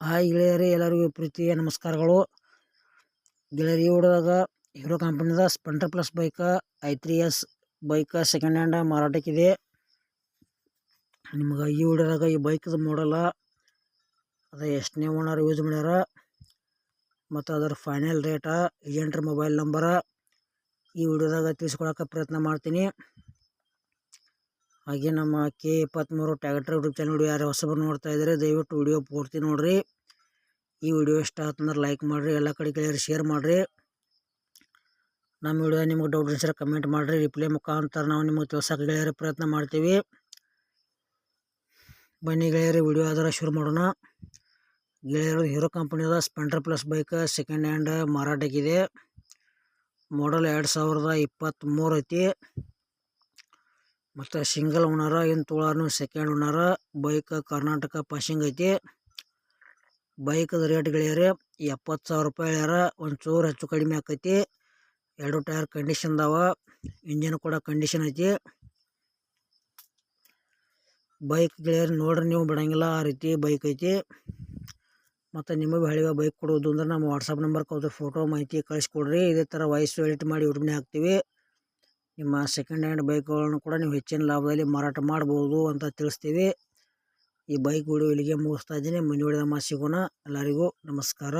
Hi ಗೆಳೆಯರೇ, ಎಲ್ಲರಿಗೂ ಪ್ರೀತಿಯ ನಮಸ್ಕಾರಗಳು. ಗೆಳೆಯರಿ ಹುಡುಗ ಹೀರೋ ಕಂಪನಿದ Splendor plus bike i3s bike second hand ಮಾರಾಟಕ್ಕಿದೆ. ನಿಮ್ಗೆ ಈ ವಿಡಿಯೋದಾಗ ಈ ಬೈಕ್ದು ಮಾಡಲ್ಲ, ಅದು ಎಷ್ಟನೇ ಓನರ್ ಯೂಸ್ ಮಾಡ್ಯಾರ ಮತ್ತು ಅದರ ಫೈನಲ್ ರೇಟ, ಏಜೆಂಟ್ರ ಮೊಬೈಲ್ ನಂಬರ ಈ ವಿಡಿಯೋದಾಗ ತಿಳಿಸ್ಕೊಡೋಕೆ ಪ್ರಯತ್ನ ಮಾಡ್ತೀನಿ. ಹಾಗೆ ನಮ್ಮ K23 tractor YouTube channel video ಯಾರು ಹೊಸಬರು ನೋಡ್ತಾ ಇದ್ದಾರೆ ದಯವಿಟ್ಟು ವಿಡಿಯೋ ಪೂರ್ತಿ ನೋಡ್ರಿ. ಈ ವಿಡಿಯೋ ಇಷ್ಟ ಆತಂದ್ರೆ ಲೈಕ್ ಮಾಡಿರಿ, ಎಲ್ಲ ಕಡೆ ಗೆಳೆಯರು ಶೇರ್ ಮಾಡಿರಿ. ನಮ್ಮ ವಿಡಿಯೋ ನಿಮ್ಗೆ ಡೌಟ್ ಅನ್ಸರ ಕಮೆಂಟ್ ಮಾಡಿರಿ, ರಿಪ್ಲೈ ಮುಖಾಂತರ ನಾವು ನಿಮಗೆ ತಿಳಿಸೋಕೆ ಗೆಳೆಯರ ಪ್ರಯತ್ನ ಮಾಡ್ತೀವಿ. ಬನ್ನಿ ಗೆಳೆಯರು ವಿಡಿಯೋ ಆದ್ರೆ ಶುರು ಮಾಡೋಣ. ಗೆಳೆಯರು ಹೀರೋ ಕಂಪನಿದ Splendor plus bike second hand ಮಾರಾಟಕ್ಕಿದೆ. ಮಾಡಲ್ 2023 ಐತಿ ಮತ್ತು ಸಿಂಗಲ್ ಓನರ, ಇನ್ನು ತೊಳಾನು second owner. Bike Karnataka passing ಐತಿ. ಬೈಕದ ರೇಟ್ ಗೆಳೆಯರೆ 70,000 ರೂಪಾಯಿ ಹೇಳ್ಯಾರ. ಒಂಚೂರು ಹೆಚ್ಚು ಕಡಿಮೆ ಆಕೈತಿ. 2 ಟೈರ್ ಕಂಡೀಷನ್ ಅದಾವ, ಇಂಜಿನ್ ಕೂಡ ಕಂಡೀಷನ್ ಐತಿ. ಬೈಕ್ ಗೆಳೆಯರು ನೋಡ್ರಿ, ನೀವು ಬಿಡಂಗಿಲ್ಲ ಆ ರೀತಿ ಬೈಕ್ ಐತಿ. ಮತ್ತು ನಿಮಗೆ ಹಳಿವ ಬೈಕ್ ಕೊಡೋದು ಅಂದ್ರೆ ನಮ್ಮ ವಾಟ್ಸಪ್ ನಂಬರ್ಗೆ ಅದ್ರ ಫೋಟೋ ಮಾಹಿತಿ ಕಳಿಸ್ಕೊಡ್ರಿ. ಇದೇ ಥರ ವಾಯ್ಸ್ ಎಡಿಟ್ ಮಾಡಿ ಯೂಟ್ಯೂಬ್ನೇ ಹಾಕ್ತೀವಿ. ನಿಮ್ಮ ಸೆಕೆಂಡ್ ಹ್ಯಾಂಡ್ ಬೈಕ್ಗಳನ್ನು ಕೂಡ ನೀವು ಹೆಚ್ಚಿನ ಲಾಭದಲ್ಲಿ ಮಾರಾಟ ಮಾಡ್ಬೋದು ಅಂತ ತಿಳಿಸ್ತೀವಿ. ಈ ಬೈಕ್ ವಿಡಿಯೋ ಇಲ್ಲಿಗೆ ಮುಗಿಸ್ತಾ ಇದ್ದೀನಿ. ಮುಂದಿನ ವಿಡಿಯೋದಾಗ ಸಿಗೋಣ. ಎಲ್ಲರಿಗೂ ನಮಸ್ಕಾರ.